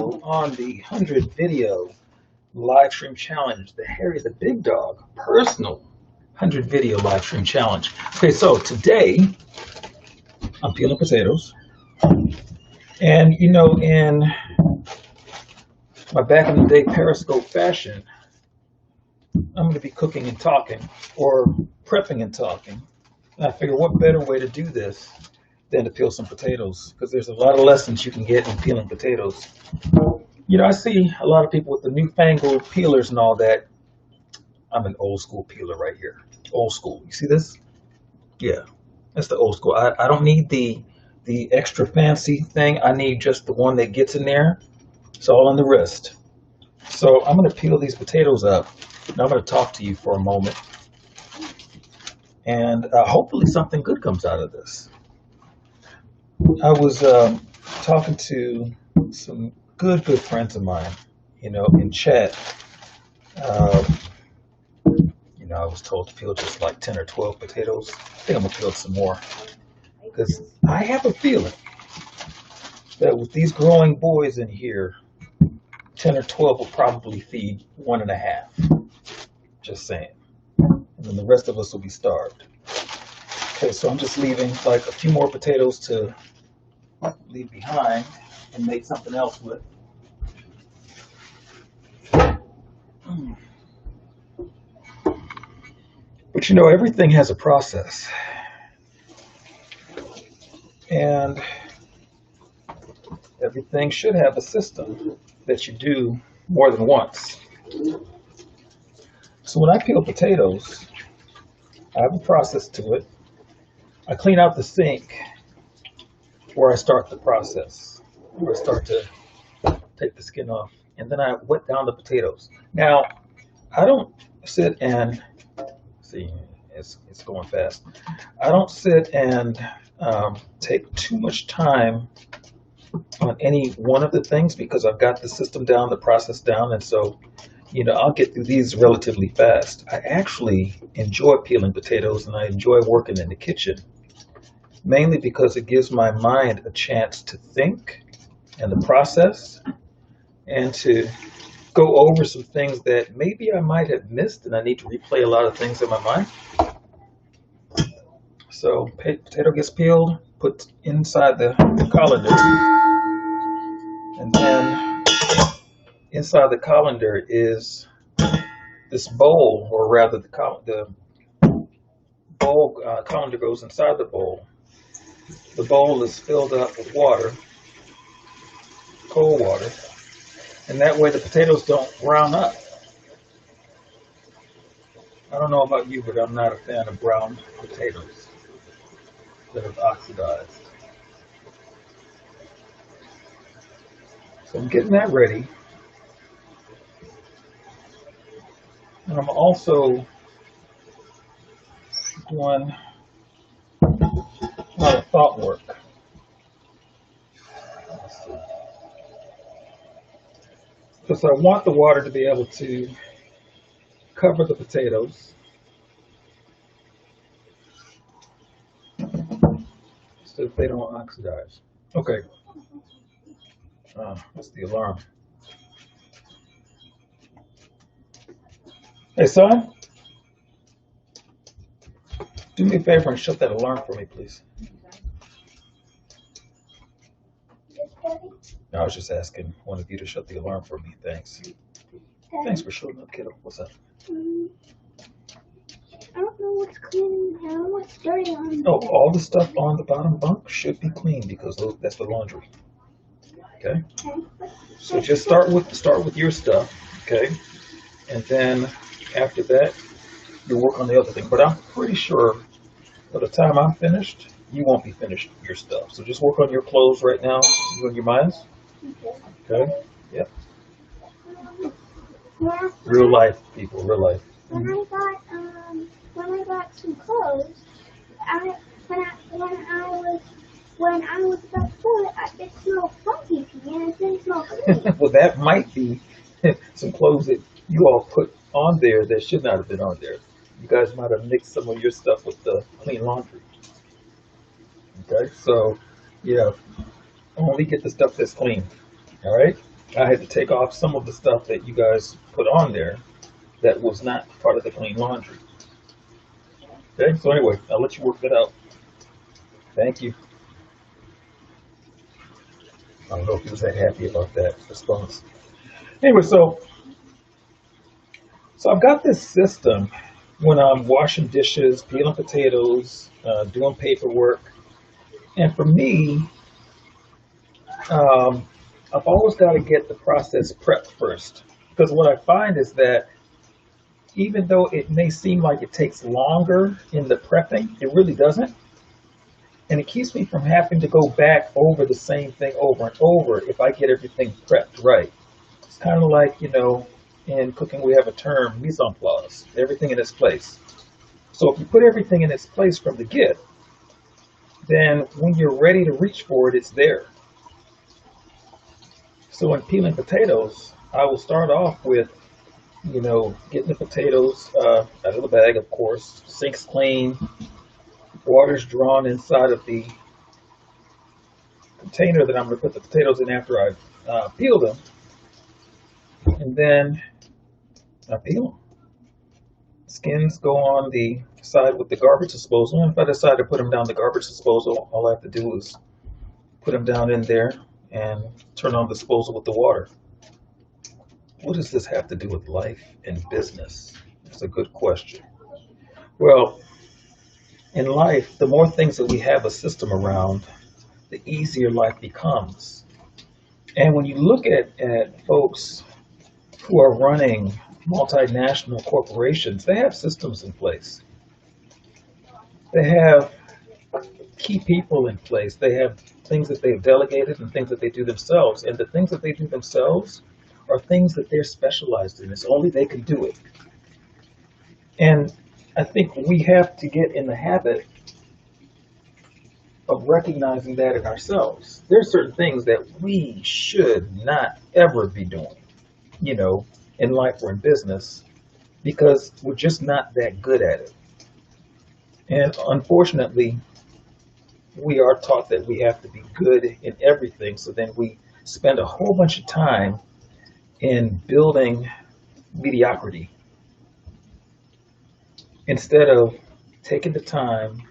video on the 100 video live stream challenge, the Harry the Big Dog personal 100 video live stream challenge. Okay, so today I'm peeling potatoes, and you know, in my back in the day Periscope fashion, I'm going to be cooking and talking, or prepping and talking. And I figure what better way to do this than to peel some potatoes, because there's a lot of lessons you can get in peeling potatoes. You know, I see a lot of people with the newfangled peelers and all that. I'm an old school peeler right here. Old school. You see this? Yeah, that's the old school. I don't need the extra fancy thing. I need just the one that gets in there. It's all on the wrist. So I'm going to peel these potatoes up. Now I'm going to talk to you for a moment. And hopefully something good comes out of this. I was talking to some good friends of mine, you know, in chat. You know, I was told to peel just like 10 or 12 potatoes. I think I'm going to peel some more, because I have a feeling that with these growing boys in here, 10 or 12 will probably feed 1.5. Just saying. And then the rest of us will be starved. Okay, so I'm just leaving like a few more potatoes to leave behind and make something else with. But you know, everything has a process. And everything should have a system that you do more than once. So when I peel potatoes, I have a process to it. I clean out the sink where I start the process, where I start to take the skin off, and then I wet down the potatoes. Now, I don't sit and see, it's going fast. I don't sit and take too much time on any one of the things, because I've got the system down, the process down, and so, you know, I'll get through these relatively fast. I actually enjoy peeling potatoes, and I enjoy working in the kitchen, mainly because it gives my mind a chance to think and the process, and to go over some things that maybe I might have missed, and I need to replay a lot of things in my mind. So potato gets peeled, put inside the colander, and then inside the colander is this bowl, or rather the bowl colander goes inside the bowl. The bowl is filled up with water, cold water, and that way the potatoes don't brown up. I don't know about you, but I'm not a fan of brown potatoes that have oxidized. So I'm getting that ready. And I'm also doing a lot of thought work. Because I want the water to be able to cover the potatoes so that they don't oxidize. Okay. What's the alarm? Hey, son, do me a favor and shut that alarm for me, please. No, I was just asking one of you to shut the alarm for me. Thanks. Thanks for showing up, kiddo. What's up? I don't know what's clean now. What's dirty on Oh, all the stuff on the bottom bunk should be clean, because that's the laundry. Okay? So just start with your stuff, okay? And then after that, you'll work on the other thing. But I'm pretty sure by the time I'm finished, you won't be finished with your stuff. So just work on your clothes right now, you and your minds. Okay? Yep. Yeah. Real life, people, real life. When I got some clothes, when I was about 4, it smelled funky to me, and it didn't smell clean. Well, that might be some clothes that you all put on there that should not have been on there. You guys might have mixed some of your stuff with the clean laundry. Okay, so yeah, only get the stuff that's clean. All right. I had to take off some of the stuff that you guys put on there that was not part of the clean laundry. Okay, so anyway, I'll let you work that out. Thank you. I don't know if he was that happy about that response. Anyway, so I've got this system when I'm washing dishes, peeling potatoes, doing paperwork, and for me, um, I've always got to get the process prepped first. Because what I find is that even though it may seem like it takes longer in the prepping, it really doesn't. And it keeps me from having to go back over the same thing over and over if I get everything prepped right. It's kind of like, in cooking we have a term, mise en place, everything in its place. So if you put everything in its place from the get, then when you're ready to reach for it, it's there. So in peeling potatoes, I will start off with, getting the potatoes out of the bag, of course, sink's clean, water's drawn inside of the container that I'm going to put the potatoes in after I've peeled them, and then I peel them. Skins go on the side with the garbage disposal, and if I decide to put them down the garbage disposal, all I have to do is put them down in there and turn on the disposal with the water. What does this have to do with life and business? It's a good question. Well, in life, the more things that we have a system around, the easier life becomes. And when you look at folks who are running multinational corporations, they have systems in place. They have key people in place. They have things that they've delegated and things that they do themselves. And the things that they do themselves are things that they're specialized in. It's only they can do it. And I think we have to get in the habit of recognizing that in ourselves. There are certain things that we should not ever be doing, in life or in business, because we're just not that good at it. And unfortunately, we are taught that we have to be good in everything, so then we spend a whole bunch of time in building mediocrity instead of taking the time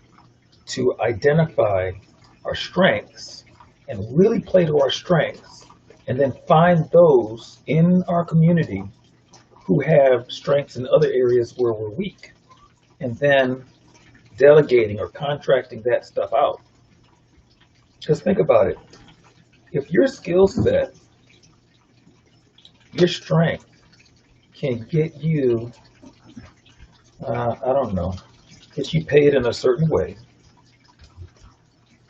to identify our strengths and really play to our strengths, and then find those in our community who have strengths in other areas where we're weak, and then delegating or contracting that stuff out. Because think about it. If your skill set, your strength can get you, get you paid in a certain way,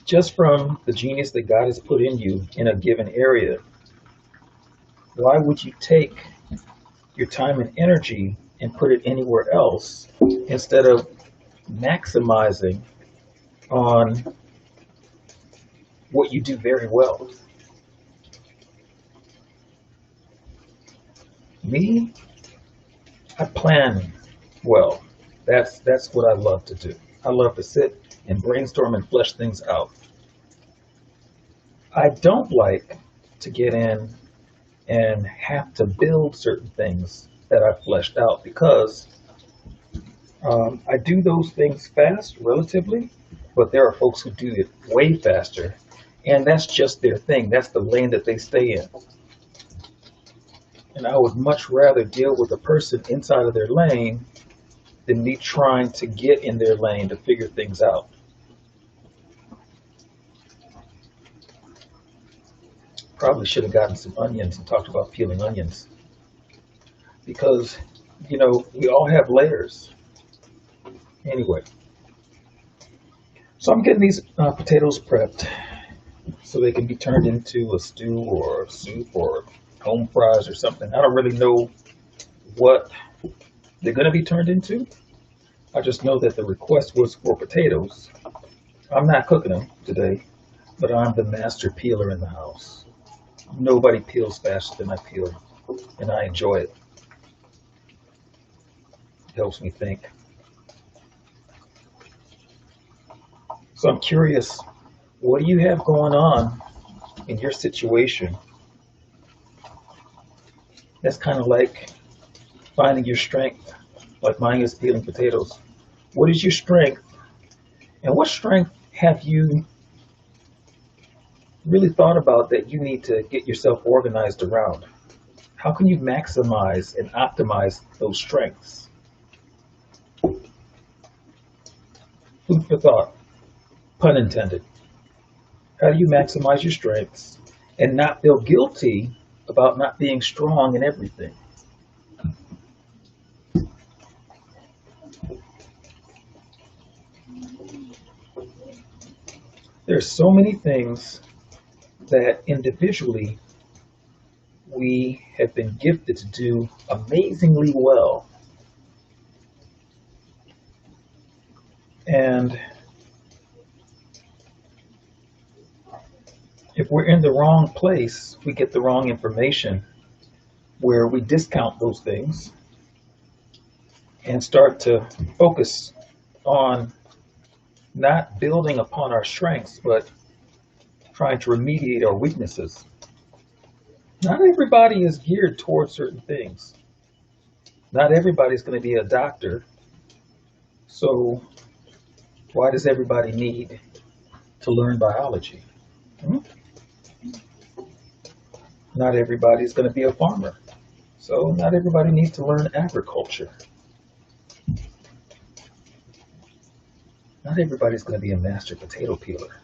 just from the genius that God has put in you in a given area, why would you take your time and energy and put it anywhere else instead of maximizing on what you do very well? Me, I plan well. That's what I love to do. I love to sit and brainstorm and flesh things out. I don't like to get in and have to build certain things that I've fleshed out, because I do those things fast, relatively, but there are folks who do it way faster, and that's just their thing. That's the lane that they stay in. And I would much rather deal with a person inside of their lane than me trying to get in their lane to figure things out. Probably should have gotten some onions and talked about peeling onions, because, we all have layers. Anyway, so I'm getting these potatoes prepped so they can be turned into a stew or a soup or home fries or something. I don't really know what they're going to be turned into. I just know that the request was for potatoes. I'm not cooking them today, but I'm the master peeler in the house. Nobody peels faster than I peel, and I enjoy it. It helps me think. So I'm curious, what do you have going on in your situation That's kind of like finding your strength, like mine is peeling potatoes. What is your strength? And what strength have you really thought about that you need to get yourself organized around? How can you maximize and optimize those strengths? Food for thought, pun intended. How do you maximize your strengths and not feel guilty about not being strong in everything? There's so many things that individually we have been gifted to do amazingly well. And if we're in the wrong place, we get the wrong information where we discount those things and start to focus on not building upon our strengths, but trying to remediate our weaknesses. Not everybody is geared towards certain things. Not everybody's going to be a doctor. So why does everybody need to learn biology? Not everybody's going to be a farmer. So not everybody needs to learn agriculture. Not everybody's going to be a master potato peeler.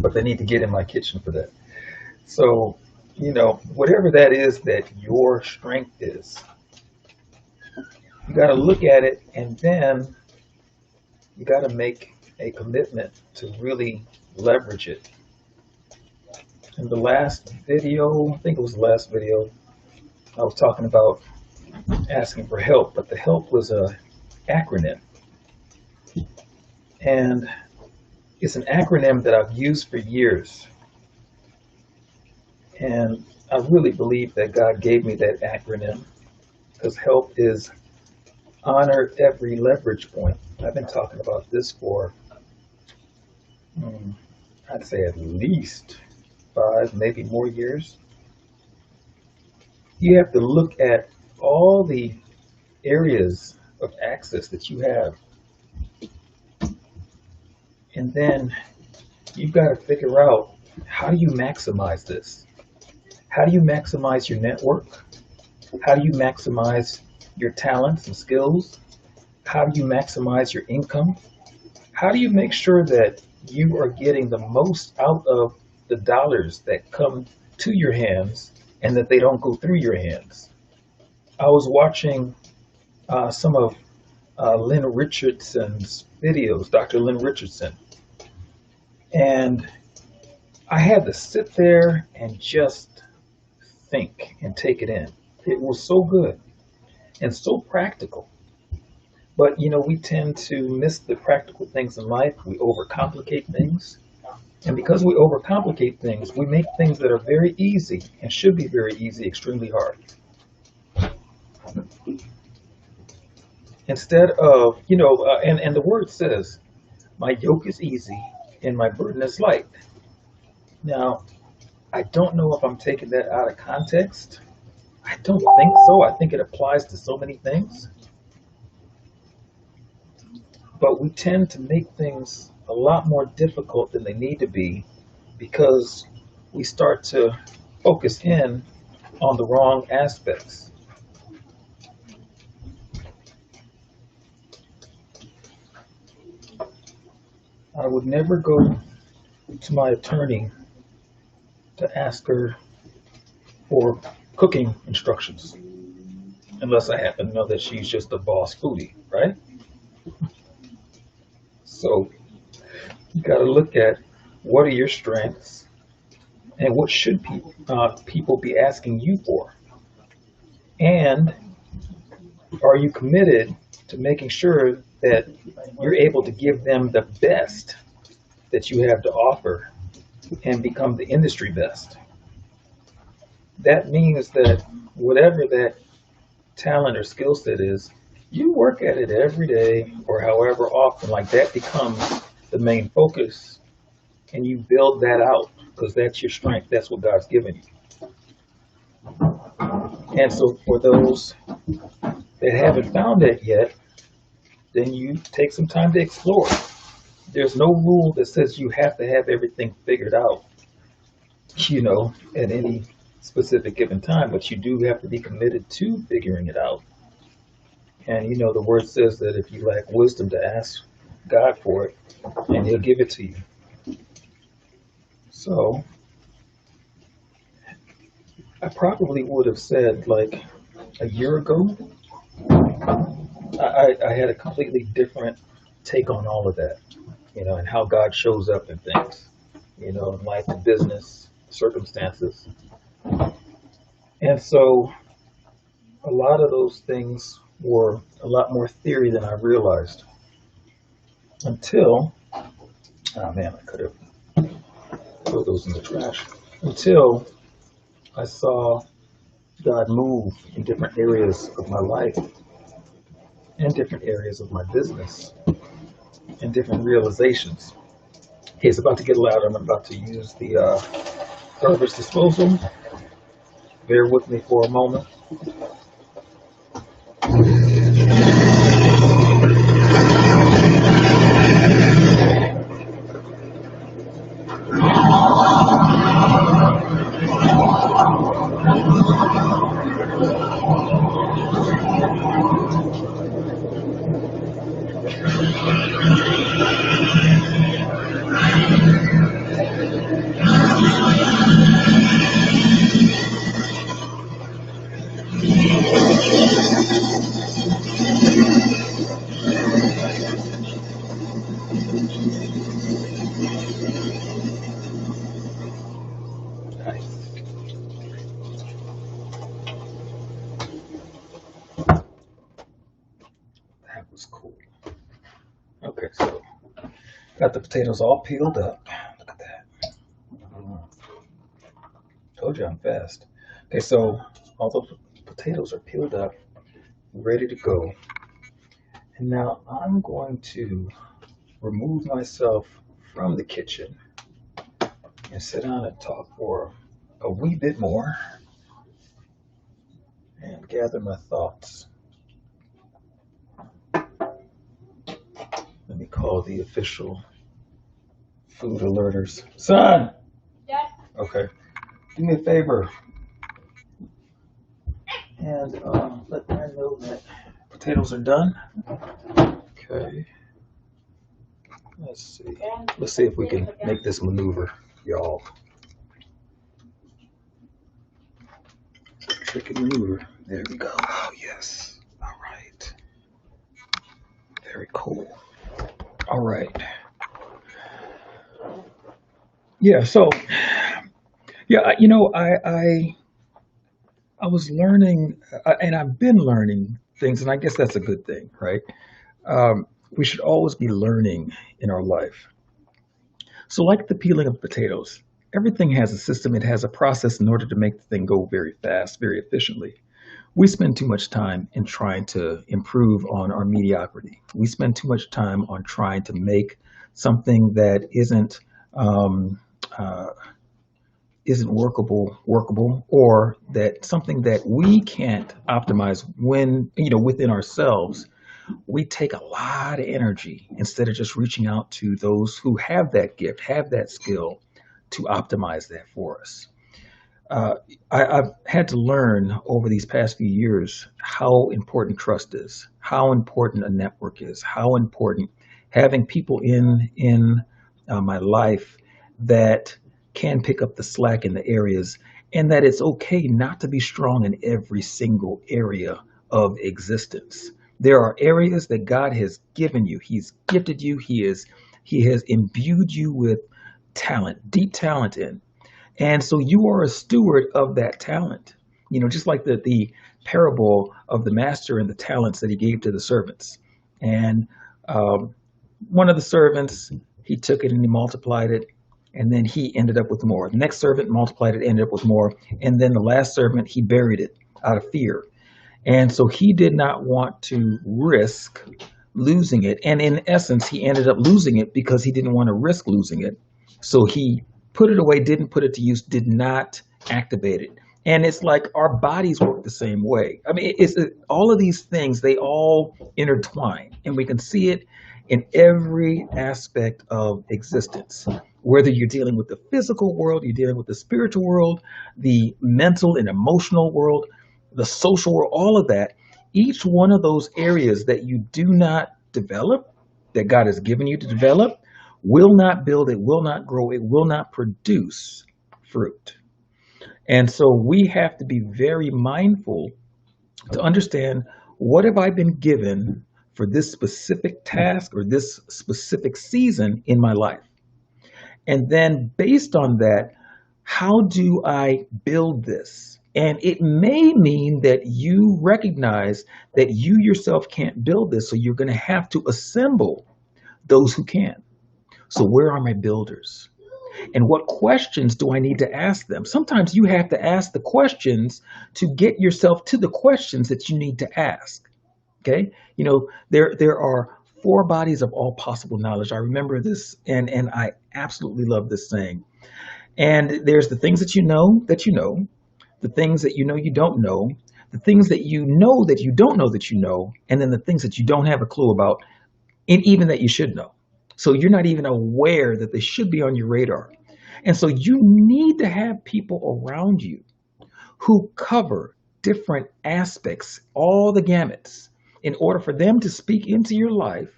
But they need to get in my kitchen for that. So, whatever that is that your strength is, you got to look at it, and then you got to make a commitment to really leverage it. In the last video, I think it was the last video, I was talking about asking for help, but the help was a acronym. And it's an acronym that I've used for years. And I really believe that God gave me that acronym because help is honor every leverage point. I've been talking about this for, I'd say at least 5, maybe more years. You have to look at all the areas of access that you have. And then you've got to figure out, how do you maximize this? How do you maximize your network? How do you maximize your talents and skills? How do you maximize your income? How do you make sure that you are getting the most out of the dollars that come to your hands and that they don't go through your hands? I was watching some of Lynn Richardson's videos, Dr. Lynn Richardson, and I had to sit there and just think and take it in. It was so good and so practical. But we tend to miss the practical things in life. We overcomplicate things. And because we overcomplicate things, we make things that are very easy and should be very easy extremely hard. Instead of, and the word says, my yoke is easy and my burden is light. Now, I don't know if I'm taking that out of context. I don't think so. I think it applies to so many things. But we tend to make things a lot more difficult than they need to be because we start to focus in on the wrong aspects. I would never go to my attorney to ask her for cooking instructions unless I happen to know that she's just a boss foodie, right? So you got to look at, what are your strengths and what should people be asking you for? And are you committed to making sure that you're able to give them the best that you have to offer and become the industry best? That means that whatever that talent or skill set is, you work at it every day or however often, like that becomes the main focus, and you build that out because that's your strength. That's what God's given you. And so for those that haven't found that yet, then you take some time to explore. There's no rule that says you have to have everything figured out, at any specific given time, but you do have to be committed to figuring it out. And the word says that if you lack wisdom, to ask God for it, and He'll give it to you. So I probably would have said like a year ago, I had a completely different take on all of that, and how God shows up in things, in life and business, circumstances. And so a lot of those things were a lot more theory than I realized until, oh man, I could have throw those in the trash, until I saw God move in different areas of my life, and different areas of my business, and different realizations. Okay, it's about to get loud. I'm about to use the garbage disposal. Bear with me for a moment. That was cool. Okay, so got the potatoes all peeled up. Look at that. Told you I'm fast. Okay, so all the potatoes are peeled up, ready to go. And now I'm going to remove myself from the kitchen and sit down and talk for a wee bit more and gather my thoughts. Let me call the official food alerters. Son! Dad? Okay. Do me a favor and let Dad know that potatoes are done. Okay. Let's see. Let's see if we can make this maneuver, y'all. Tricky maneuver. There we go. Oh, yes. All right. Very cool. All right. Yeah, so, yeah, I was learning, and I've been learning things, and I guess that's a good thing, right? We should always be learning in our life. So like the peeling of potatoes, everything has a system, it has a process in order to make the thing go very fast, very efficiently. We spend too much time in trying to improve on our mediocrity. We spend too much time on trying to make something that isn't workable, or that something that we can't optimize within ourselves. We take a lot of energy instead of just reaching out to those who have that gift, have that skill to optimize that for us. I've had to learn over these past few years how important trust is, how important a network is, how important having people in my life that can pick up the slack in the areas, and that it's okay not to be strong in every single area of existence. There are areas that God has given you. He's gifted you. He has imbued you with talent, deep talent in. And so you are a steward of that talent. Just like the parable of the master and the talents that he gave to the servants. And one of the servants, he took it and he multiplied it, and then he ended up with more. The next servant multiplied it, ended up with more. And then the last servant, he buried it out of fear. And so he did not want to risk losing it. And in essence, he ended up losing it because he didn't want to risk losing it. So he put it away, didn't put it to use, did not activate it. And it's like our bodies work the same way. I mean, all of these things, they all intertwine, and we can see it in every aspect of existence. Whether you're dealing with the physical world, you're dealing with the spiritual world, the mental and emotional world, the social world, all of that, each one of those areas that you do not develop, that God has given you to develop, will not build, it will not grow, it will not produce fruit. And so we have to be very mindful to understand, what have I been given for this specific task or this specific season in my life? And then based on that, how do I build this? And it may mean that you recognize that you yourself can't build this, so you're going to have to assemble those who can. So where are my builders? And what questions do I need to ask them? Sometimes you have to ask the questions to get yourself to the questions that you need to ask. Okay? You know, there are four bodies of all possible knowledge. I remember this, and I absolutely love this saying. And there's the things that you know, the things that you know you don't know, the things that you know that you don't know that you know, and then the things that you don't have a clue about, and even that you should know. So you're not even aware that they should be on your radar. And so you need to have people around you who cover different aspects, all the gamuts, in order for them to speak into your life,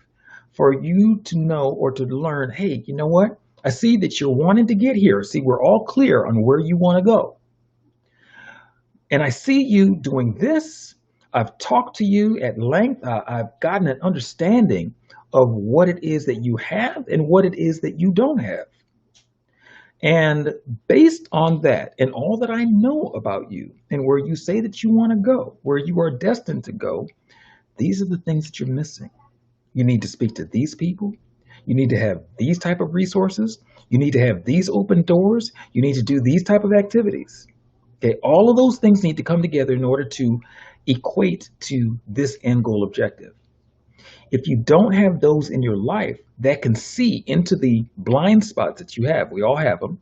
for you to know or to learn, hey, you know what? I see that you're wanting to get here. See, we're all clear on where you want to go. And I see you doing this. I've talked to you at length. I've gotten an understanding of what it is that you have and what it is that you don't have. And based on that and all that I know about you and where you say that you want to go, where you are destined to go, these are the things that you're missing. You need to speak to these people. You need to have these type of resources. You need to have these open doors. You need to do these type of activities. Okay, all of those things need to come together in order to equate to this end goal objective. If you don't have those in your life that can see into the blind spots that you have, we all have them.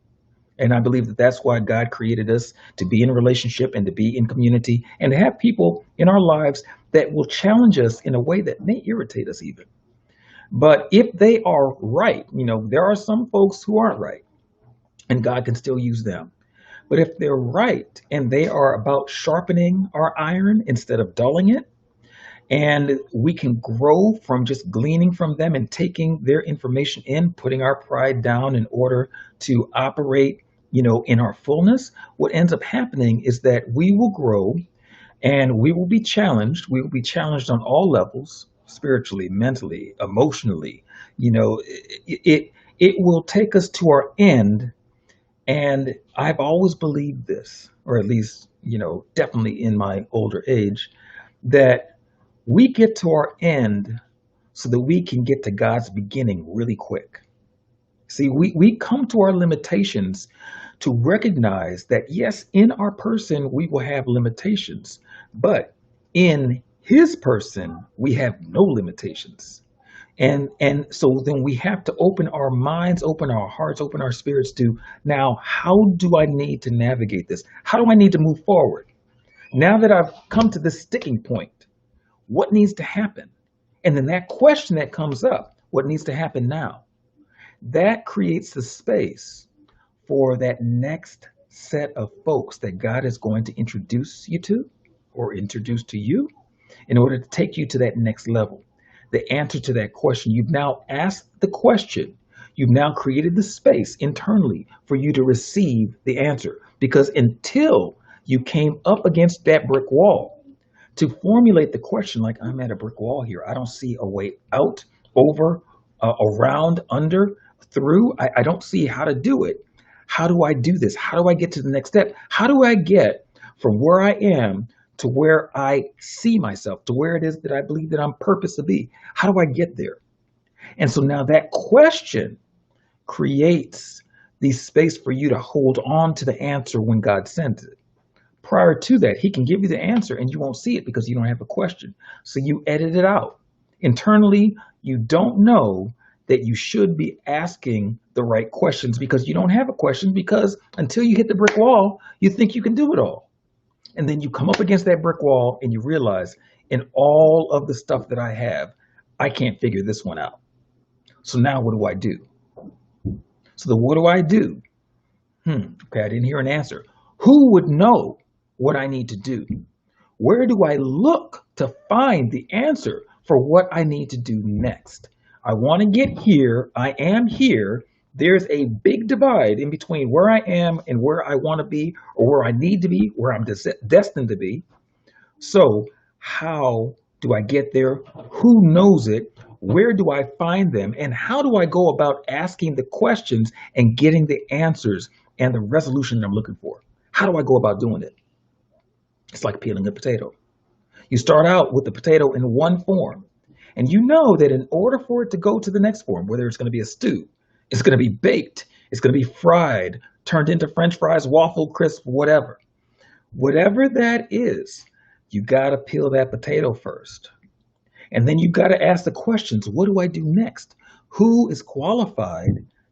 And I believe that that's why God created us, to be in a relationship and to be in community and to have people in our lives that will challenge us in a way that may irritate us even. But if they are right, you know, there are some folks who aren't right, and God can still use them. But if they're right and they are about sharpening our iron instead of dulling it, and we can grow from just gleaning from them and taking their information in, putting our pride down in order to operate, you know, in our fullness, what ends up happening is that we will grow and we will be challenged. We will be challenged on all levels, spiritually, mentally, emotionally. You know, it will take us to our end. And I've always believed this, or at least, you know, definitely in my older age, that we get to our end so that we can get to God's beginning really quick. See, we come to our limitations to recognize that, yes, in our person, we will have limitations, but in his person, we have no limitations. And so then we have to open our minds, open our hearts, open our spirits to, now, how do I need to navigate this? How do I need to move forward? Now that I've come to this sticking point, what needs to happen? And then that question that comes up, what needs to happen now? That creates the space for that next set of folks that God is going to introduce you to, or introduce to you, in order to take you to that next level. The answer to that question, you've now asked the question. You've now created the space internally for you to receive the answer. Because until you came up against that brick wall, to formulate the question, like, I'm at a brick wall here. I don't see a way out, over, around, under, through. I don't see how to do it. How do I do this? How do I get to the next step? How do I get from where I am to where I see myself, to where it is that I believe that I'm purposed to be? How do I get there? And so now that question creates the space for you to hold on to the answer when God sends it. Prior to that, he can give you the answer and you won't see it because you don't have a question. So you edit it out. Internally, you don't know that you should be asking the right questions because you don't have a question because until you hit the brick wall, you think you can do it all. And then you come up against that brick wall and you realize in all of the stuff that I have, I can't figure this one out. So now what do I do? So the what do I do? Okay, I didn't hear an answer. Who would know what I need to do? Where do I look to find the answer for what I need to do next? I want to get here. I am here. There's a big divide in between where I am and where I want to be or where I need to be, where I'm destined to be. So how do I get there? Who knows it? Where do I find them? And how do I go about asking the questions and getting the answers and the resolution that I'm looking for? How do I go about doing it? It's like peeling a potato. You start out with the potato in one form, and you know that in order for it to go to the next form, whether it's going to be a stew, it's going to be baked, it's going to be fried, turned into French fries, waffle, crisp, whatever. Whatever that is, you got to peel that potato first. And then you got to ask the questions, what do I do next? Who is qualified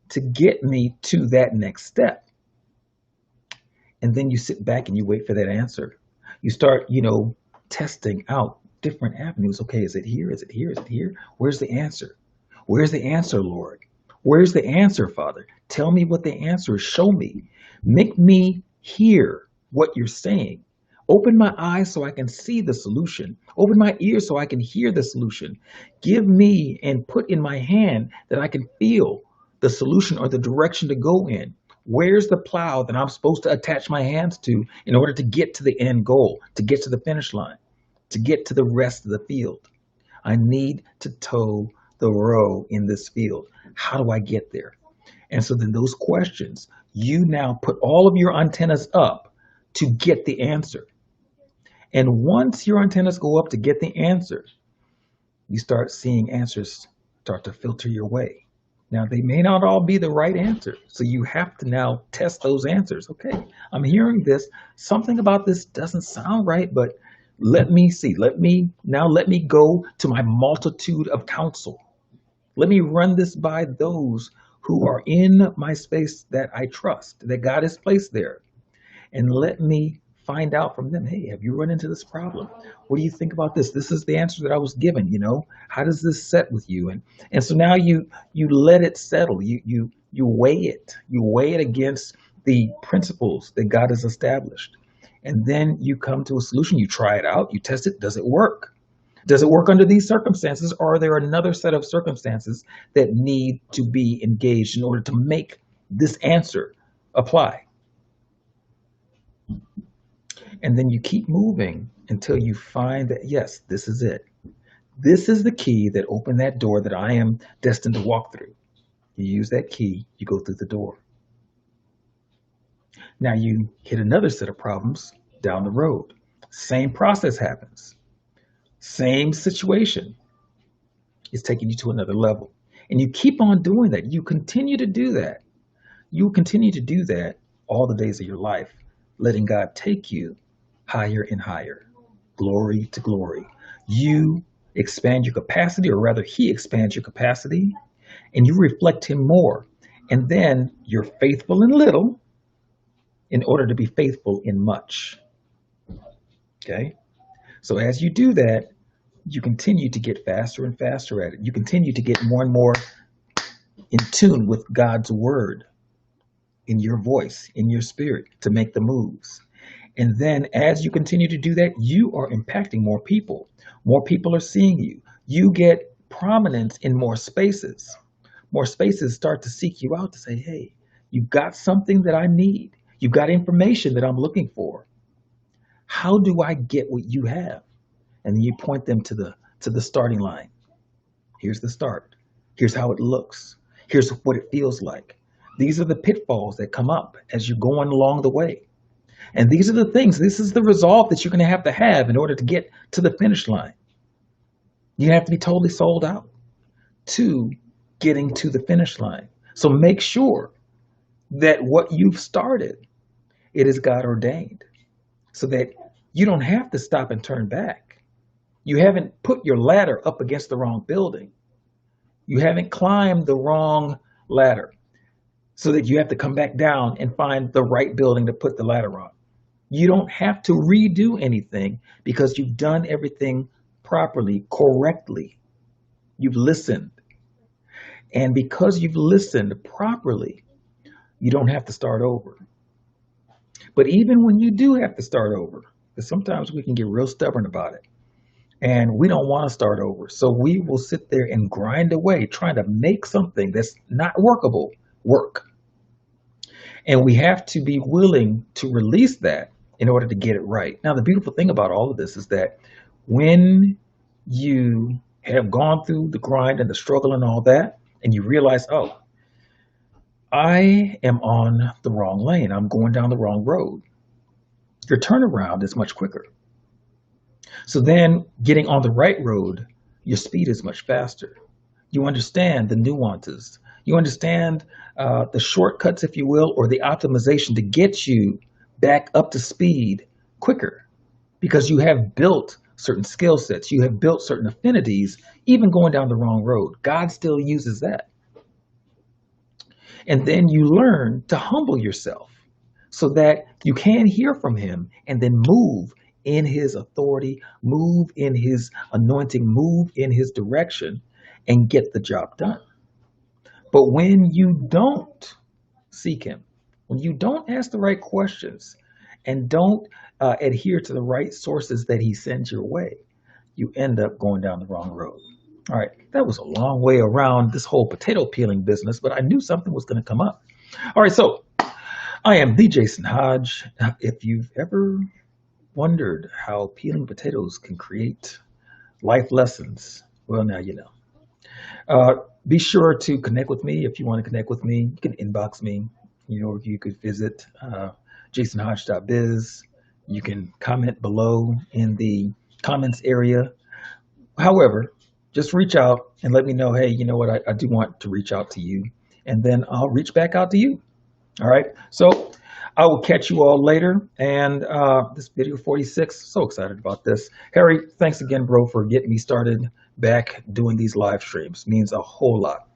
to get me to that next step? And then you sit back and you wait for that answer. You start, testing out different avenues. Okay, is it here? Is it here? Is it here? Where's the answer? Where's the answer, Lord? Where's the answer, Father? Tell me what the answer is. Show me. Make me hear what you're saying. Open my eyes so I can see the solution. Open my ears so I can hear the solution. Give me and put in my hand that I can feel the solution or the direction to go in. Where's the plow that I'm supposed to attach my hands to in order to get to the end goal, to get to the finish line, to get to the rest of the field? I need to toe the row in this field. How do I get there? And so then those questions, you now put all of your antennas up to get the answer. And once your antennas go up to get the answer, you start seeing answers start to filter your way. Now, they may not all be the right answer. So you have to now test those answers. Okay, I'm hearing this. Something about this doesn't sound right, but let me see. Let me go to my multitude of counsel. Let me run this by those who are in my space that I trust, that God has placed there. And let me find out from them, hey, have you run into this problem? What do you think about this? This is the answer that I was given, How does this set with you? And so now you let it settle. You weigh it. You weigh it against the principles that God has established. And then you come to a solution. You try it out. You test it. Does it work? Does it work under these circumstances? Or are there another set of circumstances that need to be engaged in order to make this answer apply? And then you keep moving until you find that, yes, this is it. This is the key that opened that door that I am destined to walk through. You use that key, you go through the door. Now you hit another set of problems down the road. Same process happens. Same situation. It's taking you to another level. And you keep on doing that. You continue to do that. You continue to do that all the days of your life, letting God take you higher and higher, glory to glory. You expand your capacity, or rather he expands your capacity, and you reflect him more. And then you're faithful in little in order to be faithful in much. Okay? So as you do that, you continue to get faster and faster at it. You continue to get more and more in tune with God's word in your voice, in your spirit, to make the moves. And then as you continue to do that, you are impacting more people. More people are seeing you. You get prominence in more spaces. More spaces start to seek you out to say, hey, you've got something that I need. You've got information that I'm looking for. How do I get what you have? And then you point them to the starting line. Here's the start. Here's how it looks. Here's what it feels like. These are the pitfalls that come up as you're going along the way. And these are the things, this is the resolve that you're going to have in order to get to the finish line. You have to be totally sold out to getting to the finish line. So make sure that what you've started, it is God ordained, so that you don't have to stop and turn back. You haven't put your ladder up against the wrong building. You haven't climbed the wrong ladder so that you have to come back down and find the right building to put the ladder on. You don't have to redo anything because you've done everything properly, correctly. You've listened. And because you've listened properly, you don't have to start over. But even when you do have to start over, because sometimes we can get real stubborn about it, and we don't want to start over. So we will sit there and grind away trying to make something that's not workable work. And we have to be willing to release that in order to get it right. Now, the beautiful thing about all of this is that when you have gone through the grind and the struggle and all that, and you realize, oh, I am on the wrong lane. I'm going down the wrong road. Your turnaround is much quicker. So then getting on the right road, your speed is much faster. You understand the nuances. You understand the shortcuts, if you will, or the optimization to get you back up to speed quicker because you have built certain skill sets. You have built certain affinities, even going down the wrong road. God still uses that. And then you learn to humble yourself so that you can hear from him and then move in his authority, move in his anointing, move in his direction, and get the job done. But when you don't seek him, when you don't ask the right questions and don't adhere to the right sources that he sends your way, you end up going down the wrong road. All right, that was a long way around this whole potato peeling business, but I knew something was going to come up. All right, so I am the Jason Hodge. If you've ever wondered how peeling potatoes can create life lessons, well, now you know. Be sure to connect with me. If you want to connect with me, you can inbox me. You know, you could visit jasonhodge.biz. You can comment below in the comments area. However, just reach out and let me know, hey, you know what, I do want to reach out to you. And then I'll reach back out to you. All right. So I will catch you all later. And this video 46, so excited about this. Harry, thanks again, bro, for getting me started back doing these live streams. Means a whole lot.